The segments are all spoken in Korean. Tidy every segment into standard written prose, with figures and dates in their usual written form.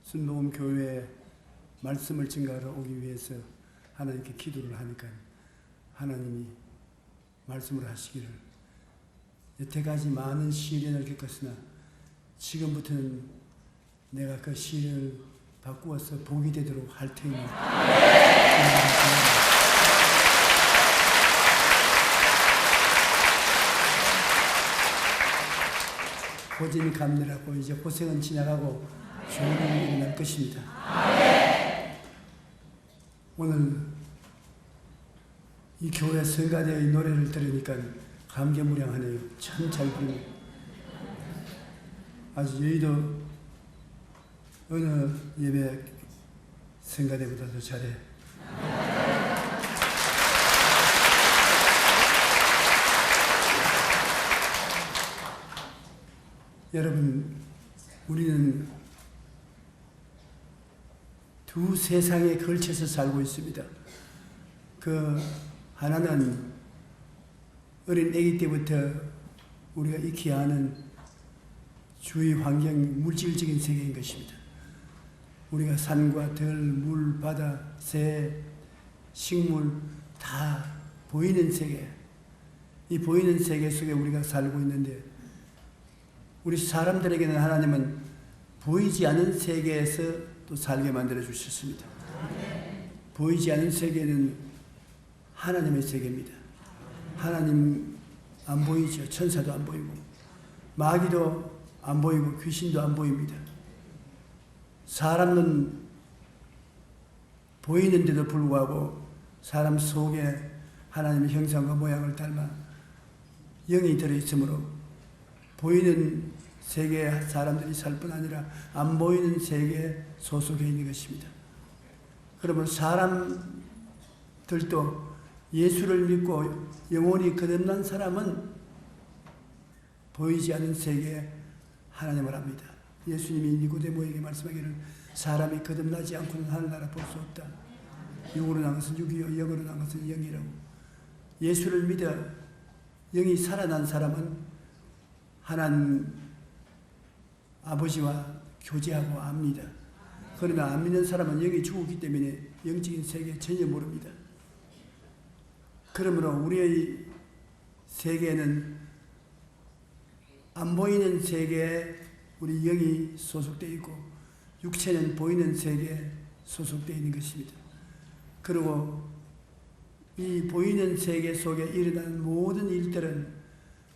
순복음 교회에 말씀을 증가하러 오기 위해서 하나님께 기도를 하니까 하나님이 말씀을 하시기를 여태까지 많은 시련을 겪었으나 지금부터는 내가 그 시련을 바꾸어서 복이 되도록 할 테니 고진이 감내라고 이제 고생은 지나가고 좋은 일이 일어날 것입니다. 오늘 이 교회 성가대의 노래를 들으니까 감개무량하네요. 참 잘 부르네요. 아주 여의도 어느 예배 성가대보다도 잘해. 여러분, 우리는 두 세상에 걸쳐서 살고 있습니다. 그 하나는 어린 아기 때부터 우리가 익히 아는 주위 환경, 물질적인 세계인 것입니다. 우리가 산과 들, 물, 바다, 새, 식물 다 보이는 세계, 이 보이는 세계 속에 우리가 살고 있는데 우리 사람들에게는 하나님은 보이지 않은 세계에서 또 살게 만들어 주셨습니다. 보이지 않은 세계는 하나님의 세계입니다. 하나님 안 보이죠. 천사도 안 보이고 마귀도 안 보이고 귀신도 안 보입니다. 사람은 보이는데도 불구하고 사람 속에 하나님의 형상과 모양을 닮아 영이 들어있으므로 보이는 세계에 사람들이 살 뿐 아니라 안 보이는 세계에 소속해 있는 것입니다. 그러면 사람들도 예수를 믿고 영원히 거듭난 사람은 보이지 않는 세계에 하나님을 합니다. 예수님이 니고데모에게 말씀하기를 사람이 거듭나지 않고는 하늘나라 볼 수 없다. 육으로 난 것은 육이요 영으로 난 것은 영이라고. 예수를 믿어 영이 살아난 사람은 하나님 아버지와 교제하고 압니다. 그러나 안 믿는 사람은 영이 죽었기 때문에 영적인 세계 전혀 모릅니다. 그러므로 우리의 세계는 안 보이는 세계에 우리 영이 소속되어 있고 육체는 보이는 세계에 소속되어 있는 것입니다. 그리고 이 보이는 세계 속에 일어나는 모든 일들은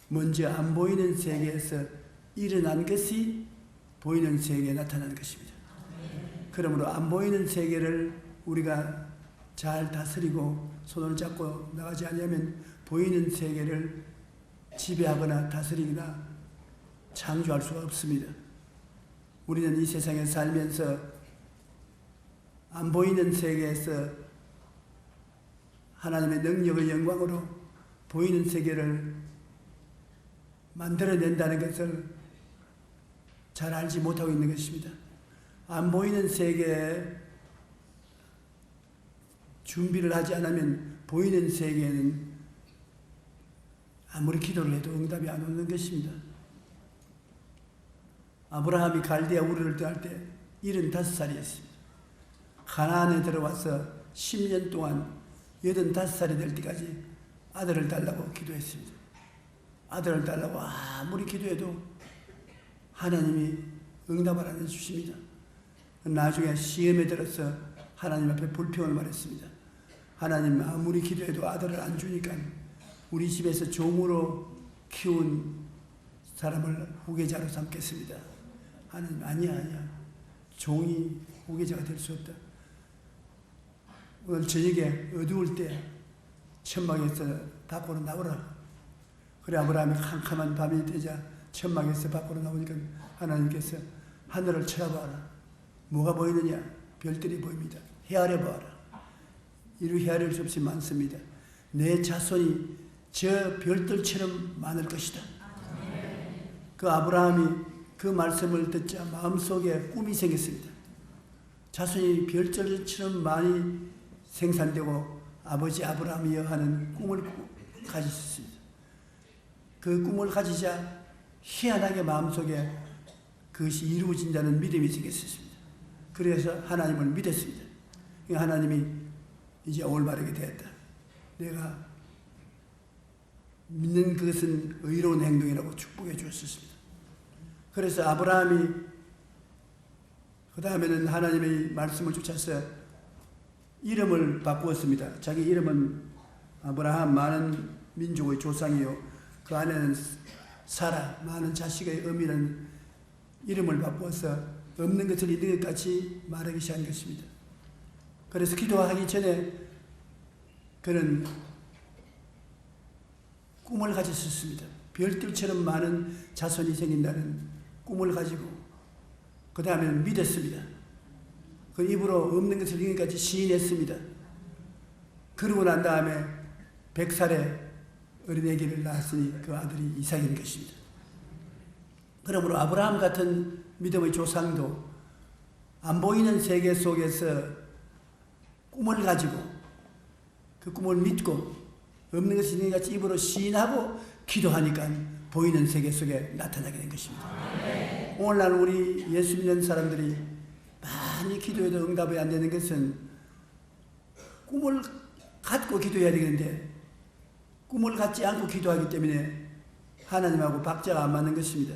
먼저 안 보이는 세계에서 일어난 것이 보이는 세계에 나타난 것입니다. 그러므로 안 보이는 세계를 우리가 잘 다스리고 손을 잡고 나가지 않으면 보이는 세계를 지배하거나 다스리거나 창조할 수가 없습니다. 우리는 이 세상에 살면서 안 보이는 세계에서 하나님의 능력의 영광으로 보이는 세계를 만들어낸다는 것을 잘 알지 못하고 있는 것입니다. 안 보이는 세계에 준비를 하지 않으면 보이는 세계에는 아무리 기도를 해도 응답이 안 오는 것입니다. 아브라함이 갈대아 우르를 떠날 때 75살이었습니다. 가나안에 들어와서 10년 동안 85살이 될 때까지 아들을 달라고 기도했습니다. 아들을 달라고 아무리 기도해도 하나님이 응답을 안 해주십니다. 나중에 시험에 들어서 하나님 앞에 불평을 말했습니다. 하나님 아무리 기도해도 아들을 안 주니까 우리 집에서 종으로 키운 사람을 후계자로 삼겠습니다. 하나님 아니야. 종이 후계자가 될 수 없다. 오늘 저녁에 어두울 때 천막에서 밖으로 나오라. 그래 아브라함이 캄캄한 밤이 되자 천막에서 밖으로 나오니까 하나님께서 하늘을 쳐다봐라. 뭐가 보이느냐? 별들이 보입니다. 헤아려 봐라. 이루 헤아릴 수 없이 많습니다. 내 자손이 저 별들처럼 많을 것이다. 그 아브라함이 그 말씀을 듣자 마음속에 꿈이 생겼습니다. 자손이 별들처럼 많이 생산되고 아버지 아브라함이여 하는 꿈을 가지셨습니다. 그 꿈을 가지자 희한하게 마음속에 그것이 이루어진다는 믿음이 생겼습니다. 그래서 하나님을 믿었습니다. 하나님이 이제 올바르게 되었다. 내가 믿는 그것은 의로운 행동이라고 축복해 주었습니다. 그래서 아브라함이 그 다음에는 하나님의 말씀을 쫓아서 이름을 바꾸었습니다. 자기 이름은 아브라함, 많은 민족의 조상이요 그 안에는 사라, 많은 자식의 의미는 이름을 바꾸어서 없는 것을 있는 것 같이 말하기 시작한 것입니다. 그래서 기도하기 전에 그는 꿈을 가졌었습니다. 별들처럼 많은 자손이 생긴다는 꿈을 가지고 그 다음에는 믿었습니다. 그 입으로 없는 것을 있는 것 같이 시인했습니다. 그러고 난 다음에 100살에 어린애기를 낳았으니 그 아들이 이삭인 것입니다. 그러므로 아브라함 같은 믿음의 조상도 안 보이는 세계 속에서 꿈을 가지고 그 꿈을 믿고 없는 것이 있는 것 같이 입으로 시인하고 기도하니까 보이는 세계 속에 나타나게 된 것입니다. 오늘날 우리 예수 믿는 사람들이 많이 기도해도 응답이 안 되는 것은 꿈을 갖고 기도해야 되는데 꿈을 갖지 않고 기도하기 때문에 하나님하고 박자가 안 맞는 것입니다.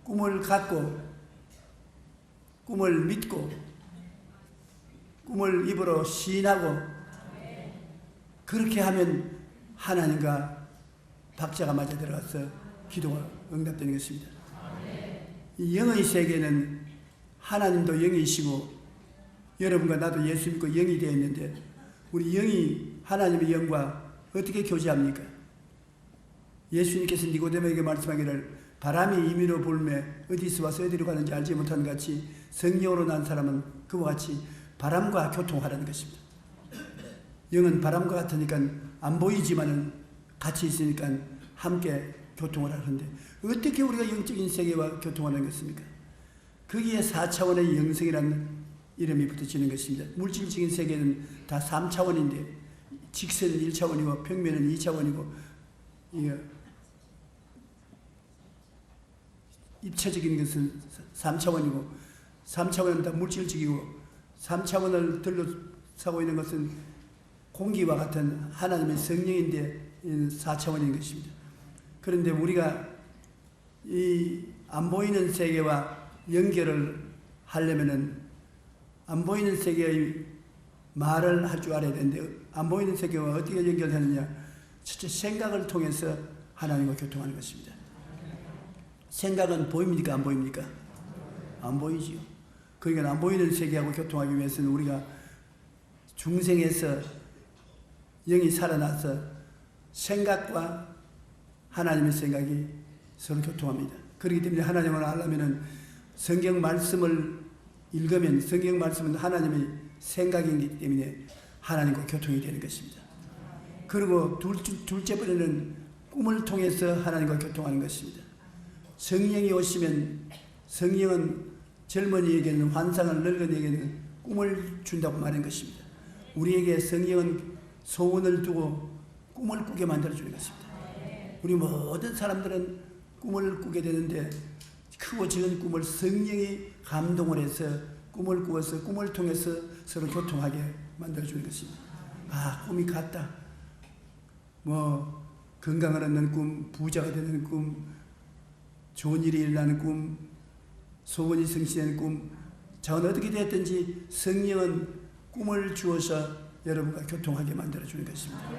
꿈을 갖고 꿈을 믿고 꿈을 입으로 시인하고 그렇게 하면 하나님과 박자가 맞아 들어가서 기도가 응답되는 것입니다. 이 영의 세계는 하나님도 영이시고 여러분과 나도 예수 믿고 영이 되어 있는데 우리 영이 하나님의 영과 어떻게 교제합니까? 예수님께서 니고데모에게 말씀하기를 바람이 임의로 불매 어디서 와서 어디로 가는지 알지 못하는 같이 성령으로 난 사람은 그와 같이 바람과 교통하라는 것입니다. 영은 바람과 같으니까 안 보이지만은 같이 있으니까 함께 교통을 하는데 어떻게 우리가 영적인 세계와 교통하는 것입니까? 거기에 4차원의 영성이라는 이름이 붙어지는 것입니다. 물질적인 세계는 다 3차원인데 직선은 1차원이고 평면은 2차원이고 입체적인 것은 3차원이고 3차원은 다 물질적이고 3차원을 둘러싸고 있는 것은 공기와 같은 하나님의 성령인데 4차원인 것입니다. 그런데 우리가 이 안 보이는 세계와 연결을 하려면은 안 보이는 세계의 말을 할 줄 알아야 되는데 안 보이는 세계와 어떻게 연결하느냐? 첫째 생각을 통해서 하나님과 교통하는 것입니다. 생각은 보입니까? 안 보입니까? 안 보이지요. 그러니까 안 보이는 세계하고 교통하기 위해서는 우리가 중생에서 영이 살아나서 생각과 하나님의 생각이 서로 교통합니다. 그렇기 때문에 하나님을 알려면 성경 말씀을 읽으면 성경 말씀은 하나님의 생각이기 때문에 하나님과 교통이 되는 것입니다. 그리고 둘째 번째는 꿈을 통해서 하나님과 교통하는 것입니다. 성령이 오시면 성령은 젊은이에게는 환상을 늙은이에게는 꿈을 준다고 말한 것입니다. 우리에게 성령은 소원을 두고 꿈을 꾸게 만들어주는 것입니다. 우리 모든 사람들은 꿈을 꾸게 되는데 크고 작은 꿈을 성령이 감동을 해서 꿈을 꾸어서 꿈을 통해서 서로 교통하게 만들어주는 것입니다. 아, 꿈이 같다. 건강을 얻는 꿈, 부자가 되는 꿈, 좋은 일이 일어나는 꿈, 소원이 성취되는 꿈. 자, 어떻게 되었든지 성령은 꿈을 주어서 여러분과 교통하게 만들어주는 것입니다.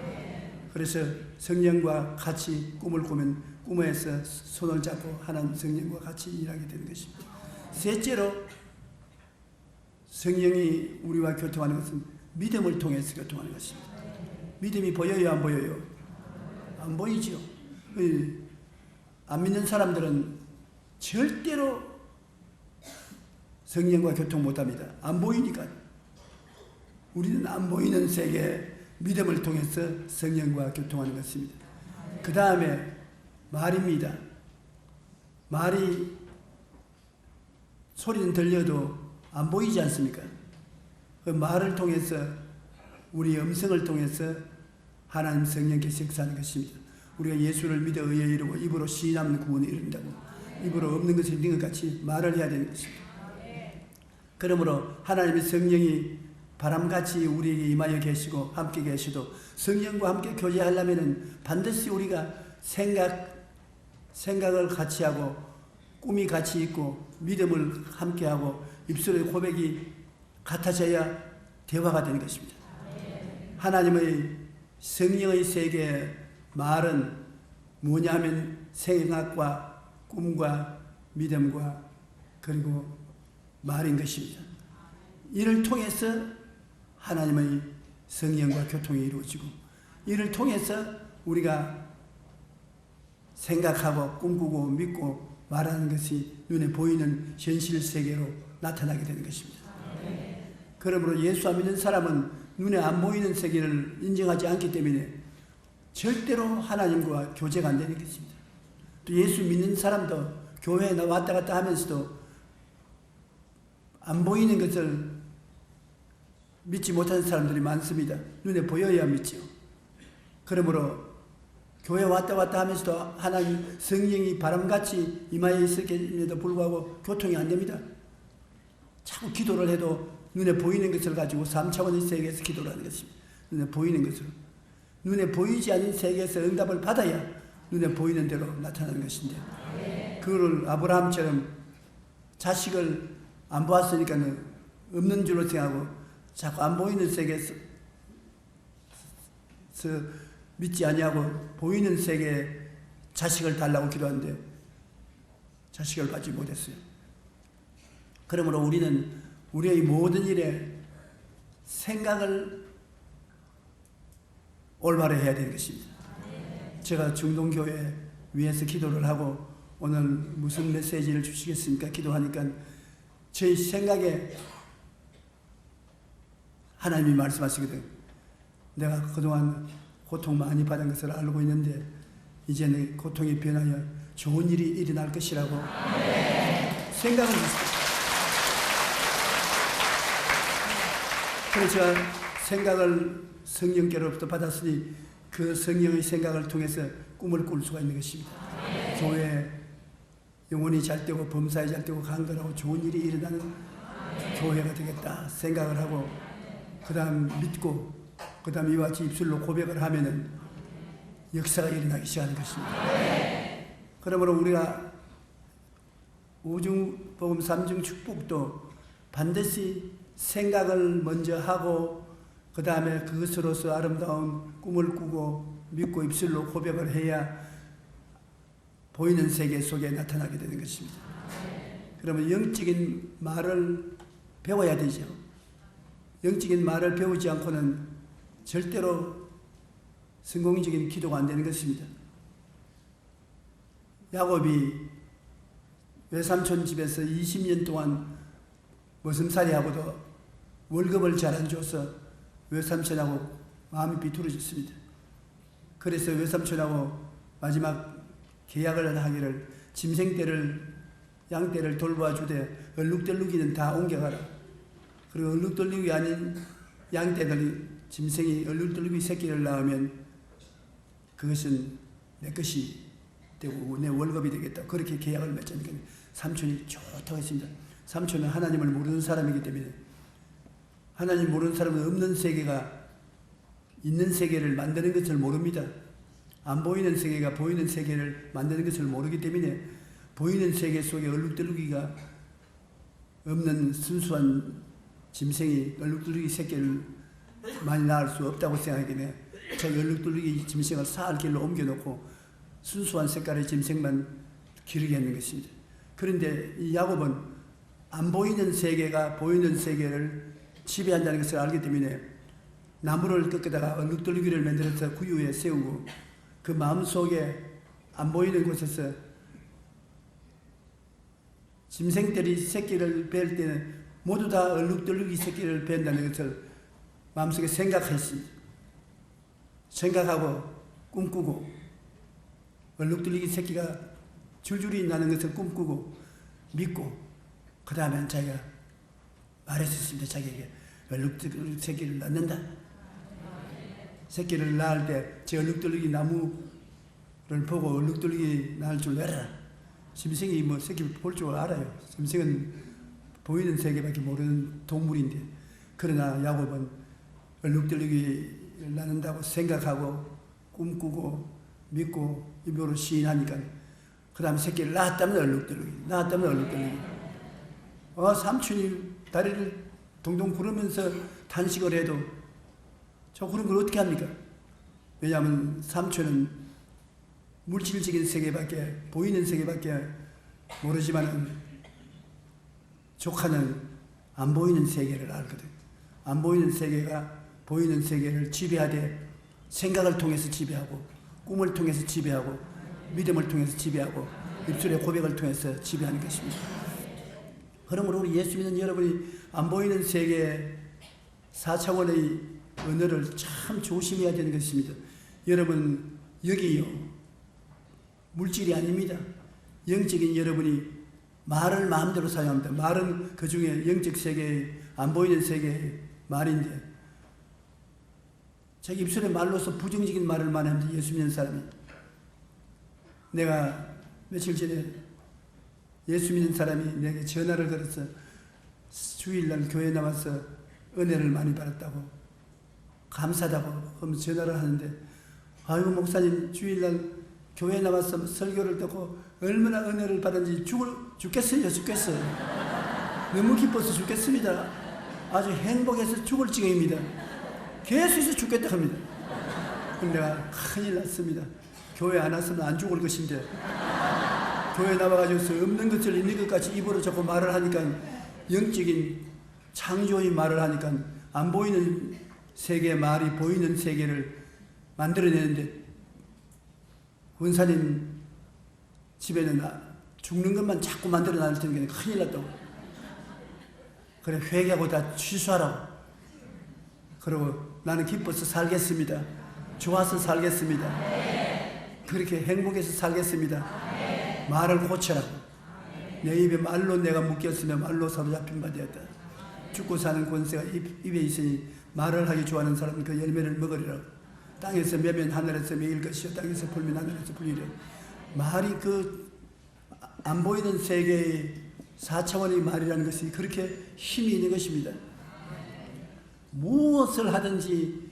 그래서 성령과 같이 꿈을 꾸면 꿈에서 손을 잡고 하나님 성령과 같이 일하게 되는 것입니다. 셋째로 성령이 우리와 교통하는 것은 믿음을 통해서 교통하는 것입니다. 믿음이 보여요, 안 보여요? 안 보이죠. 안 믿는 사람들은 절대로 성령과 교통 못합니다. 안 보이니까. 우리는 안 보이는 세계 믿음을 통해서 성령과 교통하는 것입니다. 그 다음에 말입니다. 말이 소리는 들려도 안 보이지 않습니까? 그 말을 통해서 우리 음성을 통해서 하나님 성령께서 역사하는 것입니다. 우리가 예수를 믿어 의에 이르고 입으로 시인하면 구원에 이른다고 입으로 없는 것을 있는 것 같이 말을 해야 되는 것입니다. 그러므로 하나님의 성령이 바람같이 우리에게 임하여 계시고 함께 계시도 성령과 함께 교제하려면 반드시 우리가 생각을 같이 하고 꿈이 같이 있고 믿음을 함께 하고 입술의 고백이 같아져야 대화가 되는 것입니다. 하나님의 성령의 세계의 말은 뭐냐 하면 생각과 꿈과 믿음과 그리고 말인 것입니다. 이를 통해서 하나님의 성령과 교통이 이루어지고 이를 통해서 우리가 생각하고 꿈꾸고 믿고 말하는 것이 눈에 보이는 현실 세계로 나타나게 되는 것입니다. 그러므로 예수 안 믿는 사람은 눈에 안 보이는 세계를 인정하지 않기 때문에 절대로 하나님과 교제가 안 되는 것입니다. 또 예수 믿는 사람도 교회에 왔다 갔다 하면서도 안 보이는 것을 믿지 못하는 사람들이 많습니다. 눈에 보여야 믿죠. 그러므로 교회 왔다 갔다 하면서도 하나님 성령이 바람같이 임하여 있음에도 불구하고 교통이 안 됩니다. 자꾸 기도를 해도 눈에 보이는 것을 가지고 3차원의 세계에서 기도를 하는 것입니다. 눈에 보이는 것으로. 눈에 보이지 않는 세계에서 응답을 받아야 눈에 보이는 대로 나타나는 것인데 그거를 아브라함처럼 자식을 안 보았으니까 없는 줄로 생각하고 자꾸 안 보이는 세계에서 믿지 아니하고 보이는 세계에 자식을 달라고 기도하는데 자식을 받지 못했어요. 그러므로 우리는 우리의 모든 일에 생각을 올바로 해야 되는 것입니다. 제가 중동교회 위에서 기도를 하고 오늘 무슨 메시지를 주시겠습니까? 기도하니까 저희 생각에 하나님이 말씀하시거든. 내가 그동안 고통 많이 받은 것을 알고 있는데 이제는 고통이 변하여 좋은 일이 일어날 것이라고 생각을 했습니다. 그래서 제가 생각을 성령께로부터 받았으니 그 성령의 생각을 통해서 꿈을 꿀 수가 있는 것입니다. 교회에 영혼이 잘 되고 범사에 잘 되고 강건하고 좋은 일이 일어나는 교회가 되겠다 생각을 하고 그 다음 믿고 그 다음 이와 같이 입술로 고백을 하면은 역사가 일어나기 시작하는 것입니다. 그러므로 우리가 오중복음 삼중 축복도 반드시 생각을 먼저 하고 그 다음에 그것으로서 아름다운 꿈을 꾸고 믿고 입술로 고백을 해야 보이는 세계 속에 나타나게 되는 것입니다. 그러면 영적인 말을 배워야 되죠. 영적인 말을 배우지 않고는 절대로 성공적인 기도가 안 되는 것입니다. 야곱이 외삼촌 집에서 20년 동안 머슴살이하고도 월급을 잘 안 줘서 외삼촌하고 마음이 비뚤어졌습니다. 그래서 외삼촌하고 마지막 계약을 하기를 짐승떼를 양떼를 돌봐주되 얼룩덜룩이는 다 옮겨가라. 그리고 얼룩덜룩이 아닌 양떼들이 짐승이 얼룩덜룩이 새끼를 낳으면 그것은 내 것이 되고 내 월급이 되겠다. 그렇게 계약을 맺으니까 삼촌이 좋다고 했습니다. 삼촌은 하나님을 모르는 사람이기 때문에 하나님 모르는 사람은 없는 세계가 있는 세계를 만드는 것을 모릅니다. 안 보이는 세계가 보이는 세계를 만드는 것을 모르기 때문에 보이는 세계 속에 얼룩덜룩이가 없는 순수한 짐승이 얼룩덜룩이 새끼를 많이 낳을 수 없다고 생각하기 때문에 저 얼룩덜룩이 짐승을 사흘 길로 옮겨놓고 순수한 색깔의 짐승만 기르게 하는 것입니다. 그런데 이 야곱은 안 보이는 세계가 보이는 세계를 지배한다는 것을 알기 때문에 나무를 꺾다가 얼룩덜룩이를 만들어서 구유에 세우고 그 마음속에 안 보이는 곳에서 짐승들이 새끼를 뵐 때는 모두 다 얼룩덜룩이 새끼를 뵌다는 것을 마음속에 생각했습니다. 생각하고 꿈꾸고 얼룩덜룩이 새끼가 줄줄이 나는 것을 꿈꾸고 믿고 그 다음에 자기가 말했었습니다. 자기에게 얼룩덜룩 새끼를 낳는다. 새끼를 낳을 때 저 얼룩덜룩이 나무를 보고 얼룩덜룩이 낳을 줄 알아라. 짐승이 뭐 새끼 볼 줄 알아요. 짐승은 보이는 세계밖에 모르는 동물인데, 그러나 야곱은 얼룩덜룩이 나는다고 생각하고 꿈꾸고 믿고 입으로 시인하니까 그 다음에 새끼를 낳았다면 얼룩덜룩이 삼촌이 다리를 동동 구르면서 단식을 해도 저 그런 걸 어떻게 합니까? 왜냐하면 삼촌은 물질적인 세계밖에, 보이는 세계밖에 모르지만 조카는 안 보이는 세계를 알거든. 안 보이는 세계가 보이는 세계를 지배하되 생각을 통해서 지배하고, 꿈을 통해서 지배하고, 믿음을 통해서 지배하고, 입술의 고백을 통해서 지배하는 것입니다. 그러므로 우리 예수 믿는 여러분이 안 보이는 세계 4차원의 언어를 참 조심해야 되는 것입니다. 여러분, 여기요, 물질이 아닙니다. 영적인 여러분이 말을 마음대로 사용합니다. 말은 그 중에 영적 세계의, 안 보이는 세계의 말인데, 자기 입술의 말로서 부정적인 말을 많이 합니다. 예수 믿는 사람이. 내가 며칠 전에 예수 믿는 사람이 내게 전화를 걸어서 주일날 교회 나와서 은혜를 많이 받았다고, 감사하다고 하면서 전화를 하는데, 아이고 목사님 주일날 교회 나와서 설교를 듣고 얼마나 은혜를 받은지 죽겠어요. 너무 기뻐서 죽겠습니다. 아주 행복해서 죽을 지경입니다. 계속해서 죽겠다 합니다. 그럼 내가 큰일 났습니다. 교회 안 왔으면 안 죽을 것인데, 교회 나와가지고 없는 것을 있는 것 같이 입으로 자꾸 말을 하니까, 영적인 창조의 말을 하니까 안 보이는 세계의 말이 보이는 세계를 만들어내는데, 원사님 집에는 죽는 것만 자꾸 만들어 놔둘 테니까 큰일 났다고. 그래 회개하고 다 취소하라고. 그리고 나는 기뻐서 살겠습니다. 좋아서 살겠습니다. 그렇게 행복해서 살겠습니다. 말을 고쳐라고. 내 입에 말로 내가 묶였으면 말로 사로잡힌 바 되었다. 죽고 사는 권세가 입에 있으니 말을 하기 좋아하는 사람은 그 열매를 먹으리라고. 땅에서 매면 하늘에서 매일 것이요 땅에서 불면 하늘에서 불리래. 말이 그 안 보이는 세계의 4차원의 말이라는 것이 그렇게 힘이 있는 것입니다. 무엇을 하든지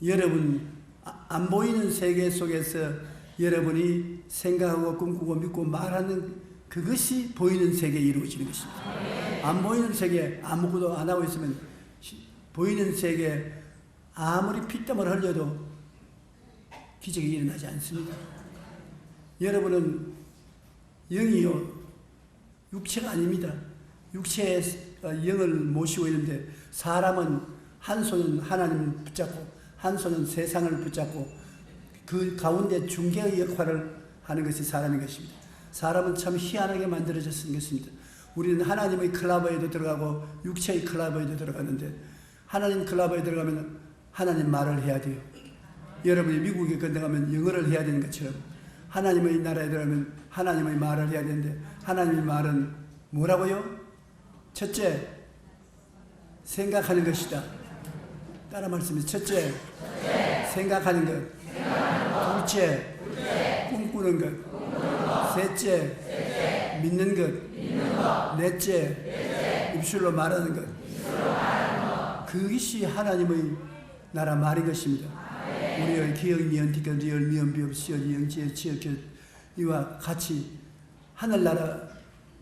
여러분 안 보이는 세계 속에서 여러분이 생각하고 꿈꾸고 믿고 말하는 그것이 보이는 세계에 이루어지는 것입니다. 안 보이는 세계 아무것도 안 하고 있으면 보이는 세계에 아무리 피땀을 흘려도 기적이 일어나지 않습니다. 여러분은 영이요 육체가 아닙니다. 육체의 영을 모시고 있는데, 사람은 한 손은 하나님을 붙잡고 한 손은 세상을 붙잡고 그 가운데 중개의 역할을 하는 것이 사람인 것입니다. 사람은 참 희한하게 만들어졌은 것입니다. 우리는 하나님의 클라버에도 들어가고 육체의 클라버에도 들어가는데, 하나님 클라버에 들어가면 하나님 말을 해야 돼요. 여러분이 미국에 건너가면 영어를 해야 되는 것처럼 하나님의 나라에 들어가면 하나님의 말을 해야 되는데, 하나님의 말은 뭐라고요? 첫째, 생각하는 것이다. 따라 말씀해. 첫째, 생각하는 것. 둘째, 꿈꾸는 것. 셋째, 믿는 것. 넷째, 입술로 말하는 것. 그것이 하나님의 나라 말인 것입니다. 우리의 기억, 미연, 티끌, 리얼, 미연, 비업, 시어, 영지의 지역, 이와 같이 하늘나라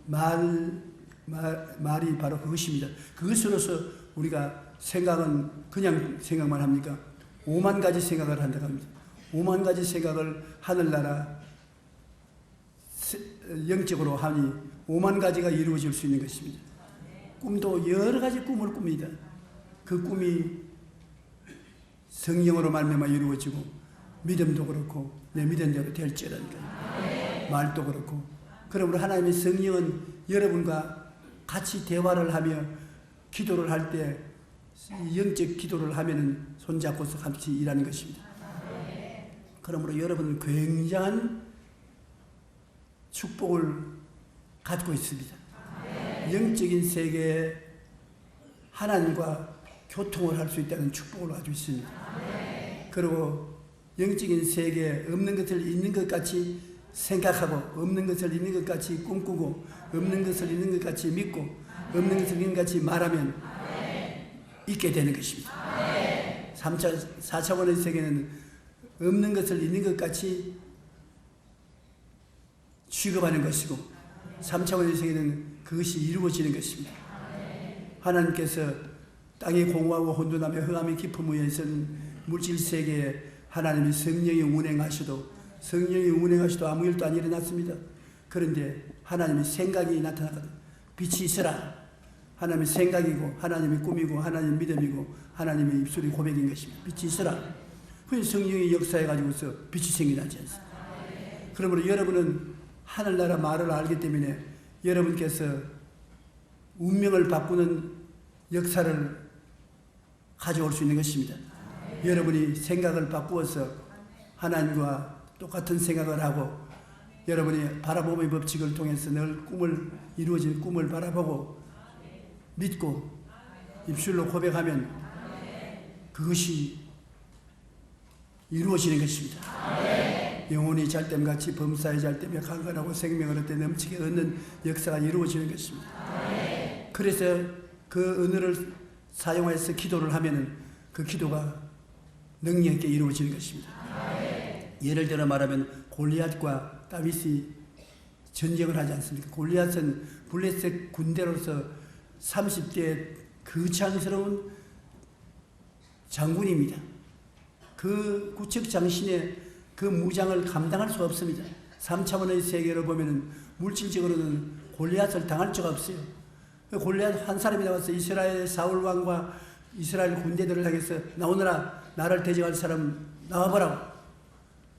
말이 바로 그것입니다. 그것으로서 우리가 생각은 그냥 생각만 합니까? 5만 가지 생각을 한다고 합니다. 5만 가지 생각을 하늘나라 영적으로 하니 5만 가지가 이루어질 수 있는 것입니다. 꿈도 여러 가지 꿈을 꿉니다. 그 꿈이 성령으로 말미암아 이루어지고, 믿음도 그렇고 내 믿은 대로 될지라니까. 말도 그렇고. 그러므로 하나님의 성령은 여러분과 같이 대화를 하며 기도를 할 때, 영적 기도를 하면은 손잡고서 같이 일하는 것입니다. 그러므로 여러분은 굉장한 축복을 갖고 있습니다. 영적인 세계에 하나님과 교통을 할 수 있다는 축복을 가지고 있습니다. 그리고 영적인 세계에 없는 것을 있는 것 같이 생각하고, 없는 것을 있는 것 같이 꿈꾸고, 없는 것을 있는 것 같이 믿고, 없는 것을 있는 같이 말하면 있게 되는 것입니다. 4차원의 세계는 없는 것을 있는 것 같이 취급하는 것이고 3차원의 세계는 그것이 이루어지는 것입니다. 하나님께서 땅이 공허하고 혼돈하며 흑암의 깊음 위에서는 물질세계에 하나님이 성령이 운행하셔도 아무 일도 안 일어났습니다. 그런데 하나님의 생각이 나타나거든. 빛이 있으라. 하나님의 생각이고 하나님의 꿈이고 하나님의 믿음이고 하나님의 입술이 고백인 것입니다. 빛이 있으라. 그 성령이 역사해가지고서 빛이 생겨나지 않습니다. 그러므로 여러분은 하늘나라 말을 알기 때문에 여러분께서 운명을 바꾸는 역사를 가져올 수 있는 것입니다. 여러분이 생각을 바꾸어서 하나님과 똑같은 생각을 하고 여러분이 바라봄의 법칙을 통해서 늘 이루어진 꿈을 바라보고 믿고 입술로 고백하면 그것이 이루어지는 것입니다. 영혼이 잘됨같이 범사에 잘되며 강건하고 생명을 얻되 넘치게 얻는 역사가 이루어지는 것입니다. 그래서 그 은혜를 사용해서 기도를 하면은 그 기도가 능력 있게 이루어지는 것입니다. 예를 들어 말하면 골리앗과 다윗이 전쟁을 하지 않습니까? 골리앗은 블레셋 군대로서 30대 거창스러운 장군입니다. 그 구척 장신의 그 무장을 감당할 수가 없습니다. 3차원의 세계로 보면은 물질적으로는 골리앗을 당할 수가 없어요. 골리앗 한 사람이 나와서 이스라엘 사울 왕과 이스라엘 군대들을 향해서 나오너라, 나를 대적할 사람 나와보라고.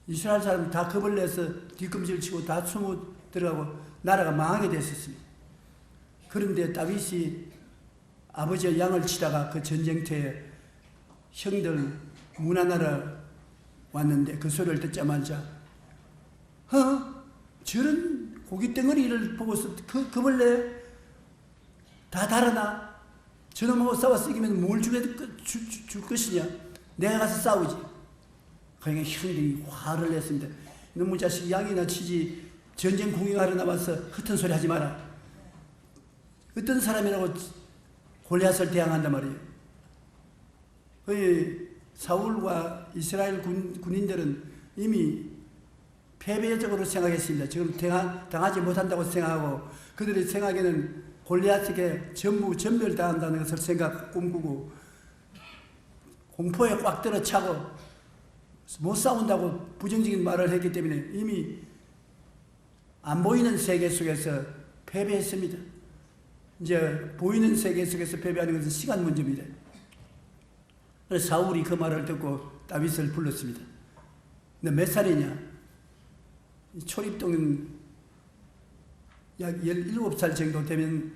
이스라엘 사람 다 겁을 내서 뒤꿈치를 치고 다 숨어 들어가고 나라가 망하게 됐었습니다. 그런데 다윗이 아버지의 양을 치다가 그 전쟁터에 형들 문하나라 왔는데 그 소리를 듣자마자 저런 고깃덩어리를 보고서 겁을 내? 다 달아나? 저놈하고 싸워서 이기면 뭘 줄 것이냐? 내가 가서 싸우지. 그러니까 형들이 화를 냈습니다. 너무 자식 양이나 치지 전쟁 구경하러 나와서 흩은 소리 하지 마라. 어떤 사람이라고 골리앗을 대항한단 말이에요. 사울과 이스라엘 군인들은 이미 패배적으로 생각했습니다. 지금 당하지 못한다고 생각하고 그들의 생각에는 골리앗에게 전부 전멸당한다는 것을 꿈꾸고 공포에 꽉 들어차고 못 싸운다고 부정적인 말을 했기 때문에 이미 안 보이는 세계 속에서 패배했습니다. 이제 보이는 세계 속에서 패배하는 것은 시간 문제입니다. 그래서 사울이 그 말을 듣고 다윗을 불렀습니다. 너 몇 살이냐? 초립동은 약 17살 정도 되면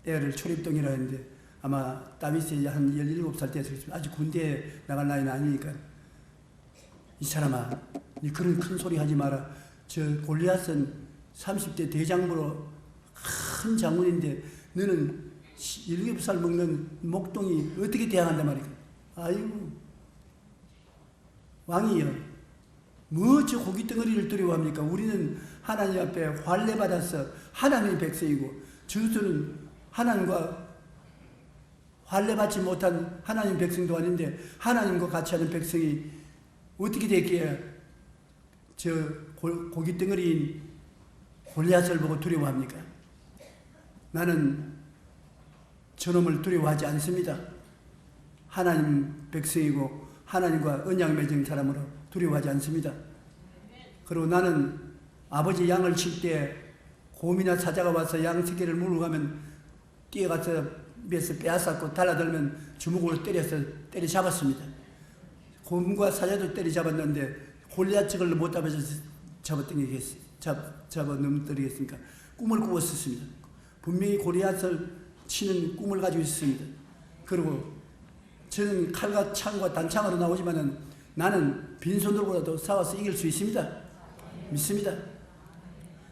애를 초립동이라 했는데 아마 다윗이 한 17살 때였습니다. 아직 군대에 나갈 나이는 아니니까 이 사람아, 니 그런 큰 소리 하지 마라. 저 골리앗은 30대 대장부로 큰 장군인데 너는 17살 먹는 목동이 어떻게 대항한단 말이야. 아이고 왕이여, 뭐 저 고깃덩어리를 두려워합니까? 우리는 하나님 앞에 환례 받아서 하나님의 백성이고 저들은 하나님과 환례 받지 못한 하나님 백성도 아닌데 하나님과 같이 하는 백성이 어떻게 됐기에 저 고깃덩어리인 골리앗을 보고 두려워합니까? 나는 저놈을 두려워하지 않습니다. 하나님 백성이고 하나님과 언약 맺은 사람으로 두려워하지 않습니다. 그리고 나는 아버지 양을 칠 때 곰이나 사자가 와서 양 새끼를 물고 가면 뛰어가서 밑에서 빼앗았고 달라들면 주먹으로 때려 잡았습니다. 곰과 사자도 때려 잡았는데 골리앗 저걸 못 잡아 넘뜨리겠습니까? 꿈을 꾸었습니다. 분명히 골리앗을 치는 꿈을 가지고 있습니다. 그리고 저는 칼과 창과 단창으로 나오지만은 나는 빈손으로라도 싸워서 이길 수 있습니다. 믿습니다.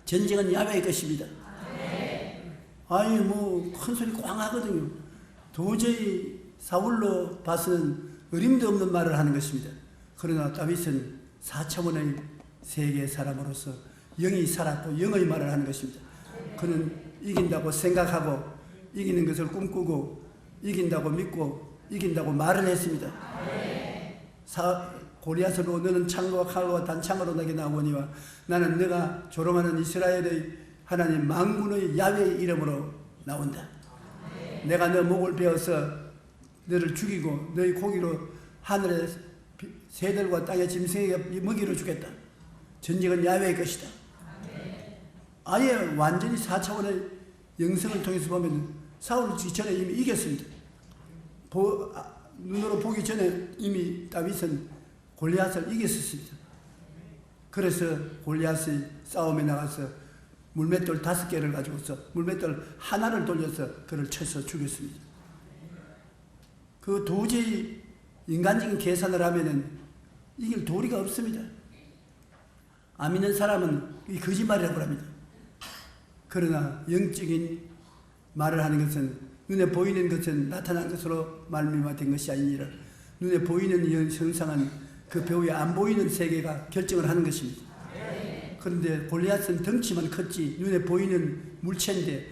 전쟁은 야훼의 것입니다. 아니 큰 소리 꽝 하거든요. 도저히 사울로 봐서는 어림도 없는 말을 하는 것입니다. 그러나 다윗은 4차원의 세계의 사람으로서 영이 살았고 영의 말을 하는 것입니다. 그는 이긴다고 생각하고 이기는 것을 꿈꾸고 이긴다고 믿고 이긴다고 말을 했습니다. 골리앗으로 너는 창과 칼과 단창으로 내게 나오니와 나는 네가 조롱하는 이스라엘의 하나님 만군의 야훼의 이름으로 나온다. 내가 너 목을 베어서 너를 죽이고 너희 고기로 하늘의 새들과 땅의 짐승에게 먹이로 주겠다. 전쟁은 야훼의 것이다. 아예 완전히 4차원의 영성을 통해서 보면 사울 전에 이미 이겼습니다. 눈으로 보기 전에 이미 다윗은 골리앗을 이겼었습니다. 그래서 골리앗이 싸움에 나가서 물맷돌 5개를 가지고서 물맷돌 하나를 돌려서 그를 쳐서 죽였습니다. 그 도저히 인간적인 계산을 하면은 이길 도리가 없습니다. 안 믿는 사람은 이 거짓말이라고 합니다. 그러나 영적인 말을 하는 것은 눈에 보이는 것은 나타난 것으로 말미암아 것이 아니라 눈에 보이는 형상은 그 배후에 안 보이는 세계가 결정을 하는 것입니다. 그런데 골리앗은 덩치만 컸지 눈에 보이는 물체인데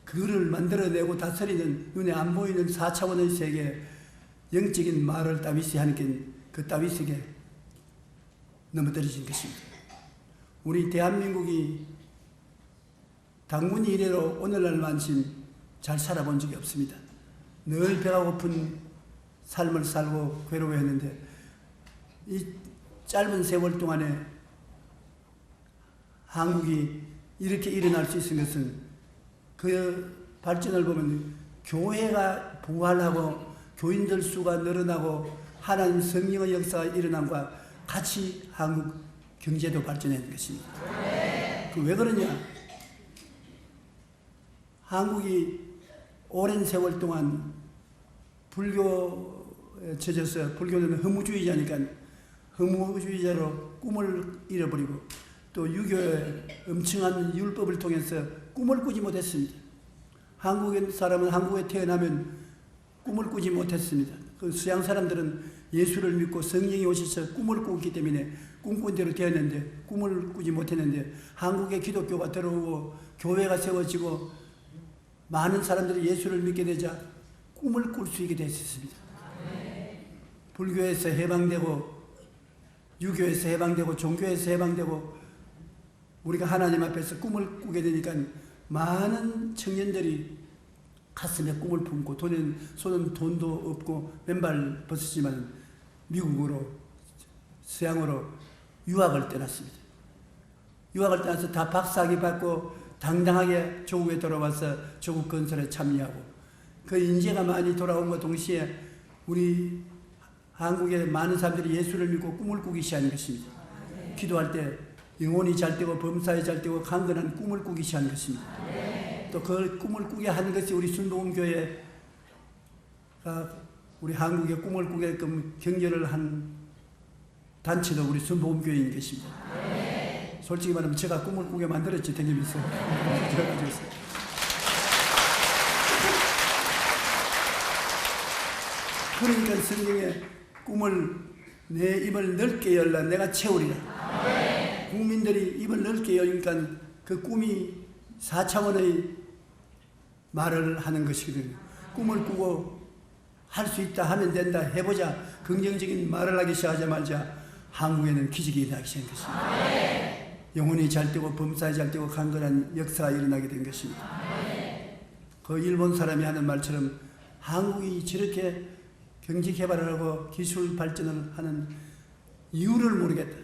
그를 만들어내고 다스리는 눈에 안 보이는 4차원의 세계 영적인 말을 다윗이 하니까 그 다윗에게 넘어뜨려진 것입니다. 우리 대한민국이 당군 이래로 오늘날만큼 잘 살아본 적이 없습니다. 늘 배가 고픈 삶을 살고 괴로워했는데 이 짧은 세월 동안에 한국이 이렇게 일어날 수 있는 것은 그 발전을 보면 교회가 부활하고 교인들 수가 늘어나고 하나님 성령의 역사가 일어남과 같이 한국 경제도 발전한 것입니다. 그 왜 그러냐? 한국이 오랜 세월 동안 불교에 젖어서 불교는 허무주의자니까 허무주의자로 꿈을 잃어버리고 또 유교의 엄청난 율법을 통해서 꿈을 꾸지 못했습니다. 한국의 사람은 한국에 태어나면 꿈을 꾸지 못했습니다. 그 서양 사람들은 예수를 믿고 성령이 오셔서 꿈을 꾸기 때문에 꿈꾼 대로 되었는데 꿈을 꾸지 못했는데 한국에 기독교가 들어오고 교회가 세워지고 많은 사람들이 예수를 믿게 되자 꿈을 꿀 수 있게 됐습니다. 불교에서 해방되고 유교에서 해방되고 종교에서 해방되고 우리가 하나님 앞에서 꿈을 꾸게 되니까 많은 청년들이 가슴에 꿈을 품고 손은 돈도 없고 맨발 벗었지만 미국으로 서양으로 유학을 떠났습니다. 유학을 떠나서 다 박사학위 받고 당당하게 조국에 돌아와서 조국 건설에 참여하고 그 인재가 많이 돌아온과 동시에 우리 한국의 많은 사람들이 예수를 믿고 꿈을 꾸기 시작한 것입니다. 기도할 때 영혼이 잘 되고 범사에 잘 되고 강건한 꿈을 꾸기 시작한 것입니다. 또 그 꿈을 꾸게 하는 것이 우리 순복음교회가 우리 한국의 꿈을 꾸게끔 격려를 한 단체도 우리 순복음교회인 것입니다. 솔직히 말하면 제가 꿈을 꾸게 만들었지 되면서 그러니까 성경에 꿈을 내 입을 넓게 열라 내가 채우리라. 국민들이 입을 넓게 여니까 그 꿈이 4차원의 말을 하는 것이거든요. 꿈을 꾸고 할 수 있다 하면 된다 해보자 긍정적인 말을 하기 시작하자마자 한국에는 기적이 일어나기 시작한 것입니다. 영혼이 잘 되고 범사에 잘 되고 강건한 역사가 일어나게 된 것입니다. 그 일본 사람이 하는 말처럼 한국이 저렇게 경제 개발을 하고 기술 발전을 하는 이유를 모르겠다.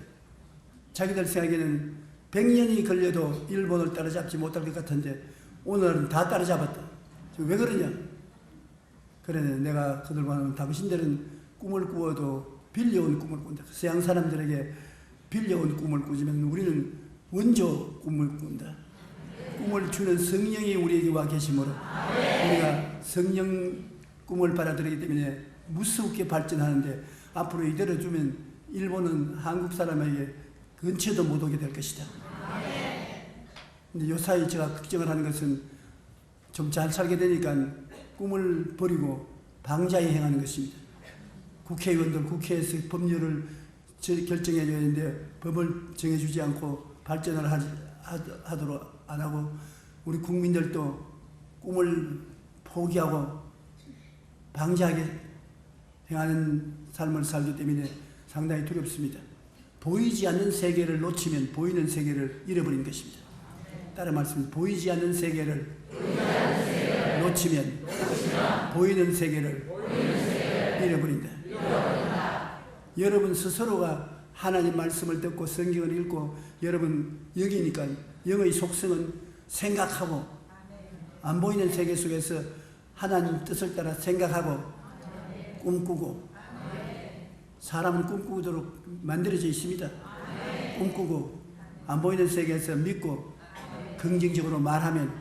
자기들 생각에는 100년이 걸려도 일본을 따라잡지 못할 것 같은데 오늘은 다 따라잡았다. 왜 그러냐? 그래 내가 그들 말하면 당신들은 꿈을 꾸어도 빌려온 꿈을 꾼다. 서양 사람들에게 빌려온 꿈을 꾸지만 우리는 원조 꿈을 꾼다. 꿈을 주는 성령이 우리에게 와 계시므로 우리가 성령 꿈을 받아들이기 때문에 무섭게 발전하는데 앞으로 이대로 두면 일본은 한국 사람에게 근처도 못 오게 될 것이다. 근데 요사이 제가 걱정을 하는 것은 좀 잘 살게 되니까 꿈을 버리고 방자에 행하는 것입니다. 국회의원들 국회에서 법률을 결정해 줘야 되는데 법을 정해주지 않고 발전을 하도록 안 하고 우리 국민들도 꿈을 포기하고 방지하게 행하는 삶을 살기 때문에 상당히 두렵습니다. 보이지 않는 세계를 놓치면 보이는 세계를 잃어버린 것입니다. 따라 말씀입니다. 보이지 않는 세계를 놓치면 보이는 세계를 잃어버린다. 여러분 스스로가 하나님 말씀을 듣고 성경을 읽고 여러분 여기니까 영의 속성은 생각하고 안 보이는 세계 속에서 하나님 뜻을 따라 생각하고 꿈꾸고 사람은 꿈꾸도록 만들어져 있습니다. 꿈꾸고 안 보이는 세계에서 믿고 긍정적으로 말하면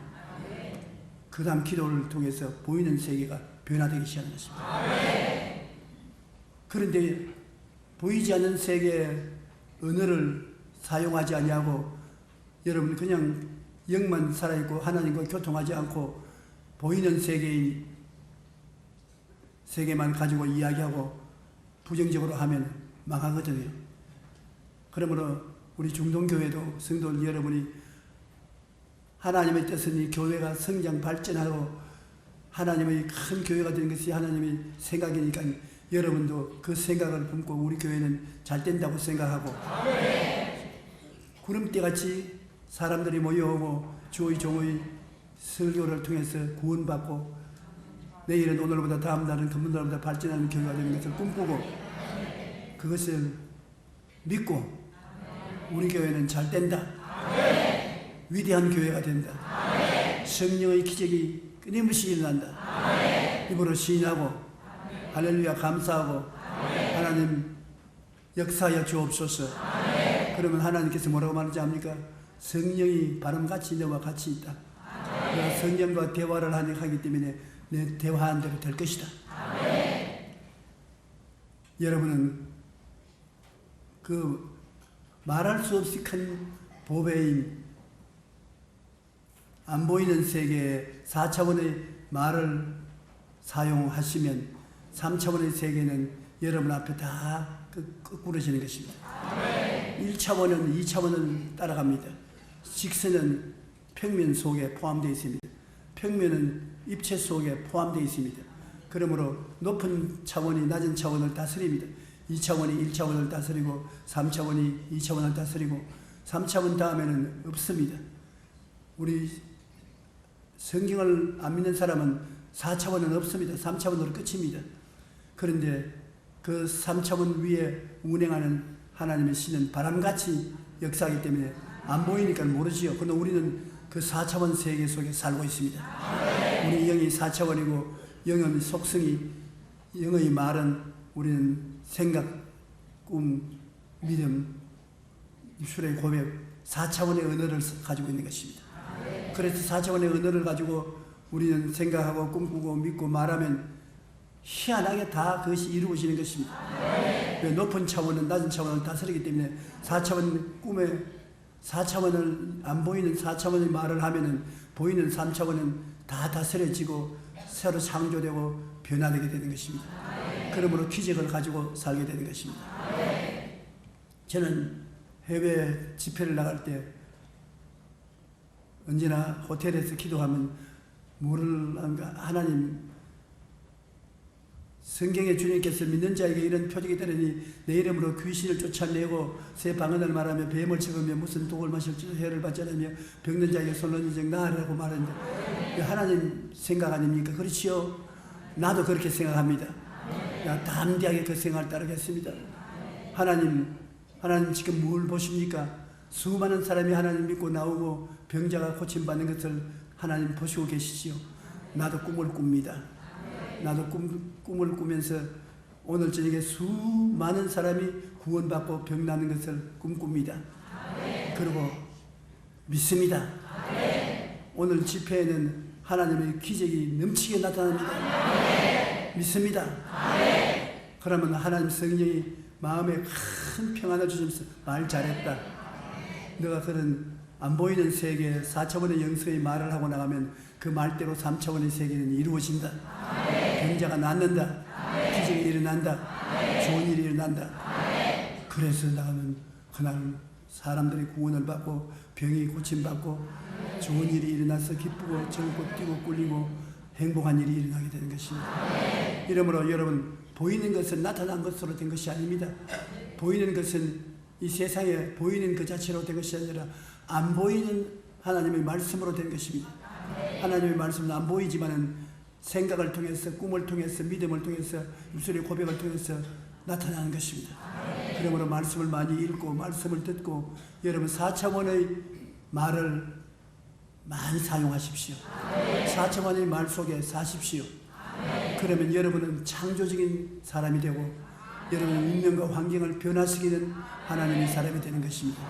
그 다음 기도를 통해서 보이는 세계가 변화되기 시작하는 것입니다. 그런데 보이지 않는 세계의 언어를 사용하지 아니하고 여러분 그냥 영만 살아있고 하나님과 교통하지 않고 보이는 세계만 가지고 이야기하고 부정적으로 하면 망하거든요. 그러므로 우리 중동교회도 성도 여러분이 하나님의 뜻은 이 교회가 성장 발전하고 하나님의 큰 교회가 되는 것이 하나님의 생각이니까 여러분도 그 생각을 품고 우리 교회는 잘 된다고 생각하고 구름대같이 사람들이 모여오고 주의 종의 설교를 통해서 구원받고 내일은 오늘보다 다음 날은 금년보다 발전하는 교회가 되는 것을 꿈꾸고 그것을 믿고 우리 교회는 잘 된다. 위대한 교회가 된다. 성령의 기적이 끊임없이 일어난다. 입으로 시인하고 할렐루야 감사하고 하나님 역사하여 주옵소서. 그러면 하나님께서 뭐라고 말하지 않습니까? 성령이 바람같이 너와 같이 있다. 내가 성령과 대화를 하기 때문에 내 대화한 대로 될 것이다. 여러분은 그 말할 수 없이 큰 보배인 안 보이는 세계에 4차원의 말을 사용하시면 3차원의 세계는 여러분 앞에 다 끄꾸러지는 것입니다. 1차원은 2차원을 따라갑니다. 직선은 평면 속에 포함되어 있습니다. 평면은 입체 속에 포함되어 있습니다. 그러므로 높은 차원이 낮은 차원을 다스립니다. 2차원이 1차원을 다스리고 3차원이 2차원을 다스리고 3차원 다음에는 없습니다. 우리 성경을 안 믿는 사람은 4차원은 없습니다. 3차원으로 끝입니다. 그런데 그 3차원 위에 운행하는 하나님의 신은 바람같이 역사하기 때문에 안 보이니까 모르지요. 그러나 우리는 그 4차원 세계 속에 살고 있습니다. 우리 영이 4차원이고 영의 속성이 영의 말은 우리는 생각, 꿈, 믿음, 입술의 고백 4차원의 언어를 가지고 있는 것입니다. 그래서 4차원의 언어를 가지고 우리는 생각하고 꿈꾸고 믿고 말하면 희한하게 다 그것이 이루어지는 것입니다. 왜 높은 차원은 낮은 차원을 다스리기 때문에 4차원 꿈에 4차원을 안 보이는 4차원의 말을 하면은 보이는 3차원은 다 다스려지고 새로 창조되고 변화되게 되는 것입니다. 그러므로 기적을 가지고 살게 되는 것입니다. 저는 해외 집회를 나갈 때 언제나 호텔에서 기도하면 뭐를 하는가 하나님 성경에 주님께서 믿는 자에게 이런 표적이 따르니 내 이름으로 귀신을 쫓아내고 새 방언을 말하며 뱀을 잡으며 무슨 독을 마실지도 해를 받지 않으며 병든 자에게 손을 인정 나으라고 말하는데 하나님 생각 아닙니까? 그렇지요. 나도 그렇게 생각합니다. 담대하게 그 생각을 따르겠습니다. 하나님 지금 뭘 보십니까? 수많은 사람이 하나님 믿고 나오고 병자가 고침받는 것을 하나님 보시고 계시지요. 나도 꿈을 꿉니다. 나도 꿈을 꾸면서 오늘 저녁에 수많은 사람이 구원받고 병나는 것을 꿈꿉니다. 그리고 믿습니다. 오늘 집회에는 하나님의 기적이 넘치게 나타납니다. 믿습니다. 그러면 하나님 성령이 마음에 큰 평안을 주시면서 말 잘했다. 너가 그런 안 보이는 세계 4차원의 영성의 말을 하고 나가면 그 말대로 3차원의 세계는 이루어진다. 병자가 낫는다. 기적이 일어난다. 좋은 일이 일어난다. 그래서 나는 그날 사람들이 구원을 받고 병이 고침받고 좋은 일이 일어나서 기쁘고 젊고 뛰고 꿀리고 행복한 일이 일어나게 되는 것입니다. 이러므로 여러분, 보이는 것은 나타난 것으로 된 것이 아닙니다. 보이는 것은 이 세상에 보이는 그 자체로 된 것이 아니라 안 보이는 하나님의 말씀으로 된 것입니다. 하나님의 말씀은 안 보이지만은 생각을 통해서, 꿈을 통해서, 믿음을 통해서, 입술의 고백을 통해서 나타나는 것입니다. 그러므로 말씀을 많이 읽고 말씀을 듣고 여러분 4차원의 말을 많이 사용하십시오. 4차원의 말 속에 사십시오. 그러면 여러분은 창조적인 사람이 되고 여러분의 운명과 환경을 변화시키는 하나님의 사람이 되는 것입니다.